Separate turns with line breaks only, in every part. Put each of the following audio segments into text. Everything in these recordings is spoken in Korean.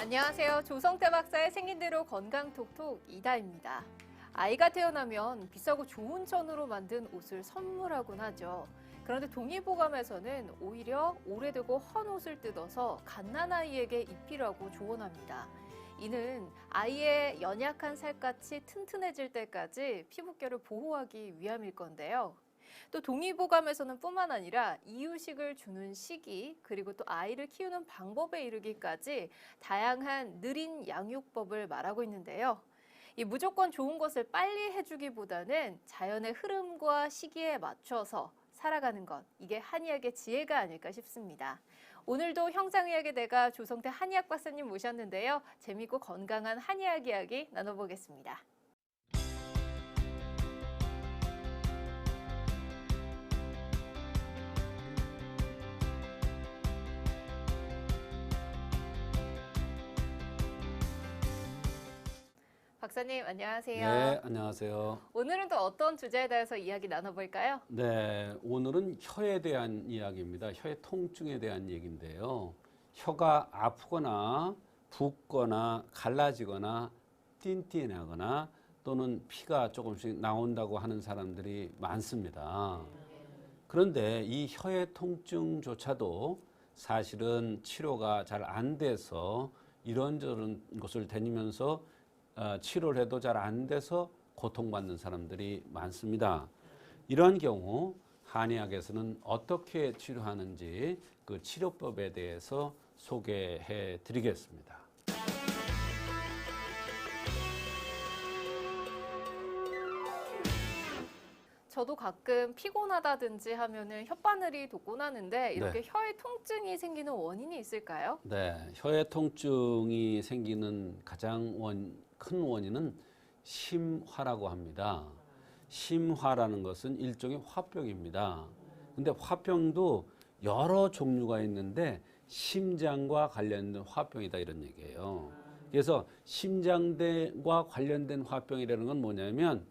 안녕하세요. 조성태 박사의 생긴대로 건강톡톡 이다입니다. 아이가 태어나면 비싸고 좋은 천으로 만든 옷을 선물하곤 하죠. 그런데 동의보감에서는 오히려 오래되고 헌 옷을 뜯어서 갓난아이에게 입히라고 조언합니다. 이는 아이의 연약한 살갗이 튼튼해질 때까지 피부결을 보호하기 위함일 건데요. 또 동의보감에서는 뿐만 아니라 이유식을 주는 시기, 그리고 또 아이를 키우는 방법에 이르기까지 다양한 느린 양육법을 말하고 있는데요. 이 무조건 좋은 것을 빨리 해주기보다는 자연의 흐름과 시기에 맞춰서 살아가는 것, 이게 한의학의 지혜가 아닐까 싶습니다. 오늘도 형상의학의 대가 조성태 한의학 박사님 모셨는데요. 재미있고 건강한 한의학 이야기 나눠보겠습니다. 박사님 안녕하세요.
네, 안녕하세요.
오늘은 또 어떤 주제에 대해서 이야기 나눠볼까요?
네, 오늘은 혀에 대한 이야기입니다. 혀의 통증에 대한 얘기인데요. 혀가 아프거나 붓거나 갈라지거나 띵띵하거나 또는 피가 조금씩 나온다고 하는 사람들이 많습니다. 그런데 이 혀의 통증조차도 사실은 치료가 잘 안 돼서 이런저런 곳을 다니면서 치료를 해도 잘 안 돼서 고통받는 사람들이 많습니다. 이런 경우 한의학에서는 어떻게 치료하는지 그 치료법에 대해서 소개해 드리겠습니다.
저도 가끔 피곤하다든지 하면은 혓바늘이 돋곤하는데 이렇게
네.
혀에 통증이 생기는 원인이 있을까요?
네, 혀의 통증이 생기는 가장 큰 원인은 심화라고 합니다. 심화라는 것은 일종의 화병입니다. 근데 화병도 여러 종류가 있는데 심장과 관련된 화병이다 이런 얘기예요. 그래서 심장과 관련된 화병이라는 건 뭐냐면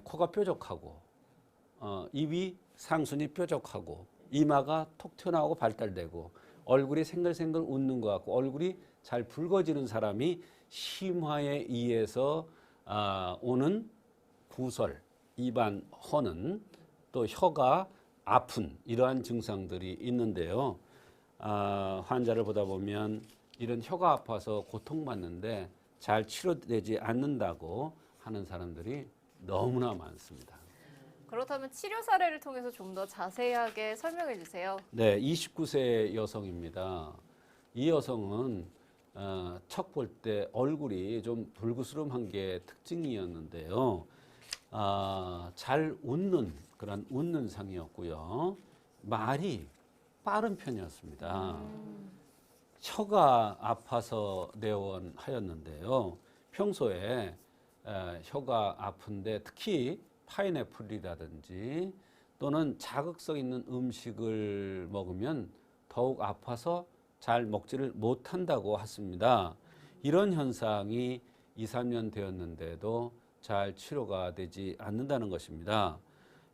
코가 뾰족하고 입이 상순이 뾰족하고 이마가 톡 튀어나오고 발달되고 얼굴이 생글생글 웃는 것 같고 얼굴이 잘 붉어지는 사람이 심화에 의해서 오는 구설, 입안 허는 또 혀가 아픈 이러한 증상들이 있는데요. 환자를 보다 보면 이런 혀가 아파서 고통받는데 잘 치료되지 않는다고 하는 사람들이 너무나 많습니다.
그렇다면 치료 사례를 통해서 좀 더 자세하게 설명해 주세요.
네, 29세 여성입니다. 이 여성은 척 볼 때 얼굴이 좀 불그스름한 게 특징이었는데요. 잘 웃는 그런 웃는 상이었고요. 말이 빠른 편이었습니다. 혀가 아파서 내원하였는데요. 평소에 혀가 아픈데 특히 파인애플이라든지 또는 자극성 있는 음식을 먹으면 더욱 아파서 잘 먹지를 못한다고 하십니다. 이런 현상이 2, 3년 되었는데도 잘 치료가 되지 않는다는 것입니다.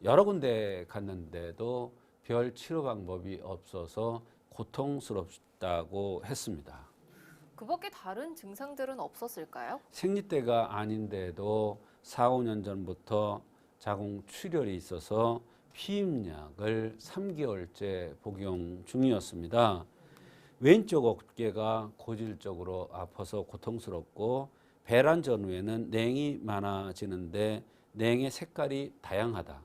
여러 군데 갔는데도 별 치료 방법이 없어서 고통스럽다고 했습니다.
그 밖에 다른 증상들은 없었을까요?
생리대가 아닌데도 4, 5년 전부터 자궁출혈이 있어서 피임약을 3개월째 복용 중이었습니다. 왼쪽 어깨가 고질적으로 아파서 고통스럽고 배란 전후에는 냉이 많아지는데 냉의 색깔이 다양하다.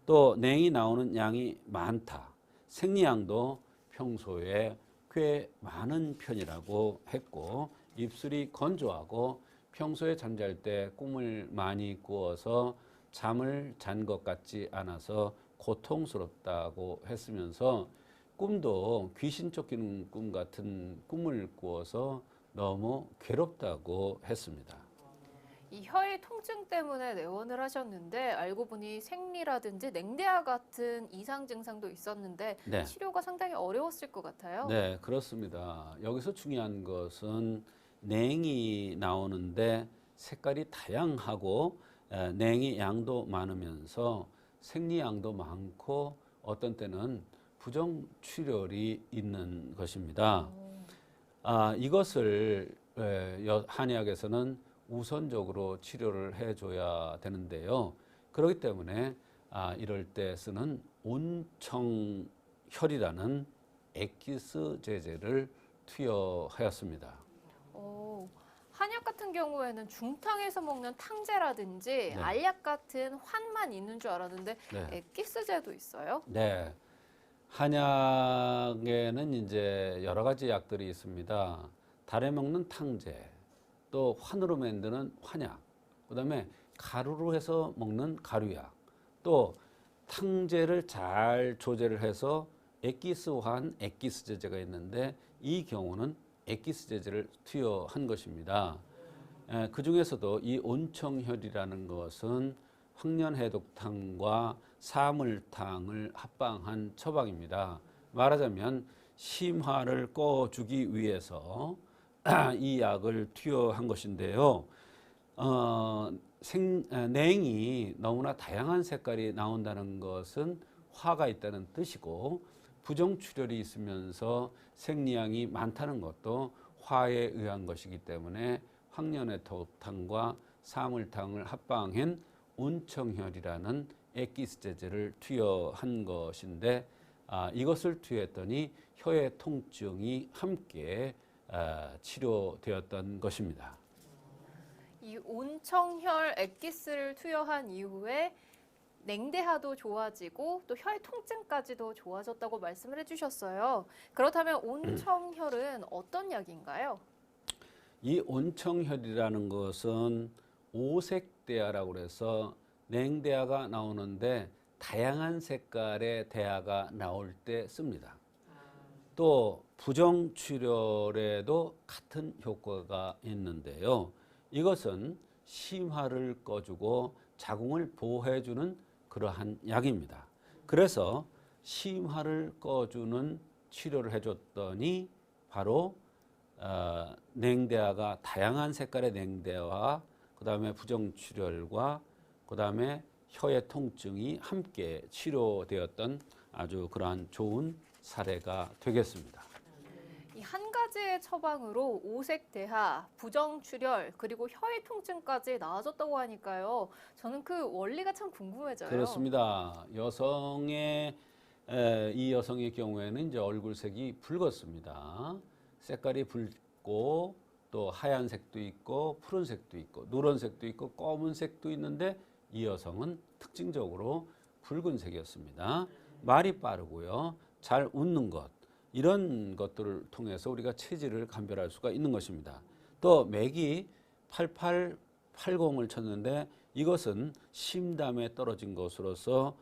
또 냉이 나오는 양이 많다. 생리양도 평소에 꽤 많은 편이라고 했고 입술이 건조하고 평소에 잠잘 때 꿈을 많이 꾸어서 잠을 잔 것 같지 않아서 고통스럽다고 했으면서 꿈도 귀신 쫓기는 꿈 같은 꿈을 꾸어서 너무 괴롭다고 했습니다.
이 혀의 통증 때문에 내원을 하셨는데 알고 보니 생리라든지 냉대와 같은 이상 증상도 있었는데
네.
치료가 상당히 어려웠을 것 같아요.
네, 그렇습니다. 여기서 중요한 것은 냉이 나오는데 색깔이 다양하고 냉이 양도 많으면서 생리양도 많고 어떤 때는 부정출혈이 있는 것입니다. 이것을 한의학에서는 우선적으로 치료를 해줘야 되는데요. 그렇기 때문에 이럴 때 쓰는 온청혈이라는 엑기스 제제를 투여하였습니다.
한약 같은 경우에는 중탕에서 먹는 탕제라든지
네.
알약 같은 환만 있는 줄 알았는데
네.
엑기스제도 있어요?
네. 한약에는 이제 여러 가지 약들이 있습니다. 달에 먹는 탕제, 또 환으로 만드는 환약, 그다음에 가루로 해서 먹는 가루약, 또 탕제를 잘 조제를 해서 엑기스환 엑기스 제제가 있는데 이 경우는 엑기스 제제를 투여한 것입니다. 그 중에서도 이 온청혈이라는 것은 황련해독탕과 사물탕을 합방한 처방입니다. 말하자면 심화를 꺼주기 위해서 이 약을 투여한 것인데요. 냉이 너무나 다양한 색깔이 나온다는 것은 화가 있다는 뜻이고, 부정출혈이 있으면서 생리양이 많다는 것도 화에 의한 것이기 때문에 황련해독탕과 사물탕을 합방한 온청혈이라는 엑기스 제제를 투여한 것인데, 이것을 투여했더니 혀의 통증이 함께 치료되었던 것입니다.
이 온청혈 엑기스를 투여한 이후에 냉대하도 좋아지고 또 혀의 통증까지도 좋아졌다고 말씀을 해주셨어요. 그렇다면 온청혈은 어떤 약인가요?
이 온청혈이라는 것은 오색대야라고 해서 냉대야가 나오는데 다양한 색깔의 대야가 나올 때 씁니다. 또 부정출혈에도 같은 효과가 있는데요. 이것은 심화를 꺼주고 자궁을 보호해주는 그러한 약입니다. 그래서 심화를 꺼주는 치료를 해줬더니 바로 냉대야가 다양한 색깔의 냉대야와 그다음에 부정출혈과 그다음에 혀의 통증이 함께 치료되었던 아주 그러한 좋은 사례가 되겠습니다.
이 한 가지의 처방으로 오색대하, 부정출혈, 그리고 혀의 통증까지 나아졌다고 하니까요. 저는 그 원리가 참 궁금해져요.
그렇습니다. 이 여성의 경우에는 이제 얼굴색이 붉었습니다. 색깔이 붉고 또 하얀색도 있고 푸른색도 있고 노란색도 있고 검은색도 있는데 이 여성은 특징적으로 붉은색이었습니다. 말이 빠르고요. 잘 웃는 것. 이런 것들을 통해서 우리가 체질을 감별할 수가 있는 것입니다. 또 맥이 8880을 쳤는데 이것은 심담에 떨어진 것으로서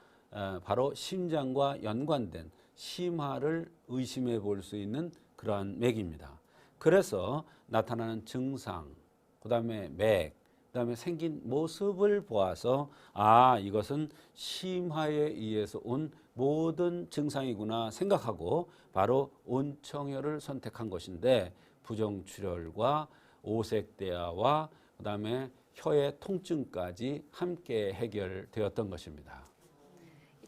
바로 심장과 연관된 심화를 의심해 볼 수 있는 그러한 맥입니다. 그래서 나타나는 증상, 그다음에 맥, 그다음에 생긴 모습을 보아서 이것은 심화에 의해서 온 모든 증상이구나 생각하고 바로 온청혈을 선택한 것인데, 부정출혈과 오색대야와 그다음에 혀의 통증까지 함께 해결되었던 것입니다.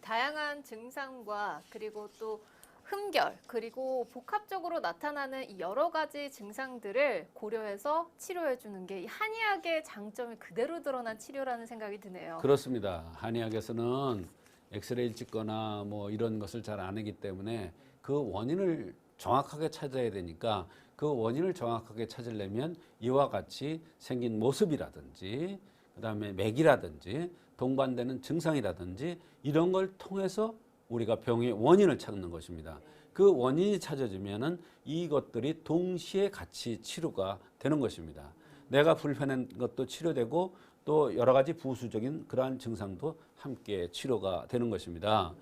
다양한 증상과 그리고 또 흠결, 그리고 복합적으로 나타나는 이 여러 가지 증상들을 고려해서 치료해 주는 게 이 한의학의 장점이 그대로 드러난 치료라는 생각이 드네요.
그렇습니다. 한의학에서는 엑스레이를 찍거나 뭐 이런 것을 잘 안 하기 때문에 그 원인을 정확하게 찾아야 되니까, 그 원인을 정확하게 찾으려면 이와 같이 생긴 모습이라든지 그다음에 맥이라든지 동반되는 증상이라든지 이런 걸 통해서 우리가 병의 원인을 찾는 것입니다. 그 원인이 찾아지면은 이것들이 동시에 같이 치료가 되는 것입니다. 내가 불편한 것도 치료되고 또 여러 가지 부수적인 그러한 증상도 함께 치료가 되는 것입니다.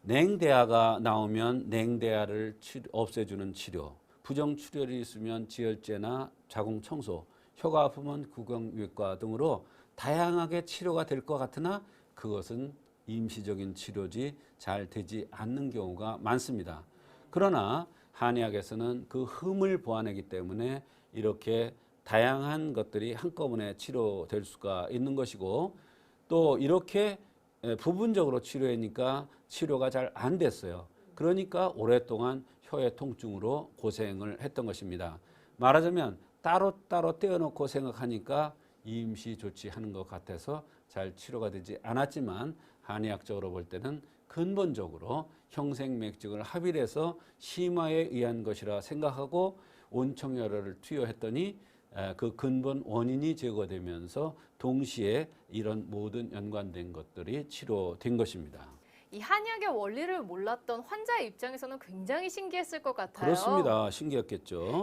냉대야가 나오면 냉대야를 없애주는 치료, 부정출혈이 있으면 지혈제나 자궁 청소, 혀가 아프면 구강외과 등으로 다양하게 치료가 될 것 같으나 그것은 임시적인 치료지 잘 되지 않는 경우가 많습니다. 그러나 한의학에서는 그 흠을 보완하기 때문에 이렇게 다양한 것들이 한꺼번에 치료될 수가 있는 것이고, 또 이렇게 부분적으로 치료하니까 치료가 잘 안 됐어요. 그러니까 오랫동안 혀의 통증으로 고생을 했던 것입니다. 말하자면 따로따로 떼어놓고 생각하니까 임시 조치하는 것 같아서 잘 치료가 되지 않았지만 한의학적으로 볼 때는 근본적으로 형생맥증을 합의해서 심화에 의한 것이라 생각하고 온청열혈을 투여했더니 그 근본 원인이 제거되면서 동시에 이런 모든 연관된 것들이 치료된 것입니다.
이 한약의 원리를 몰랐던 환자의 입장에서는 굉장히 신기했을 것 같아요.
그렇습니다. 신기했겠죠.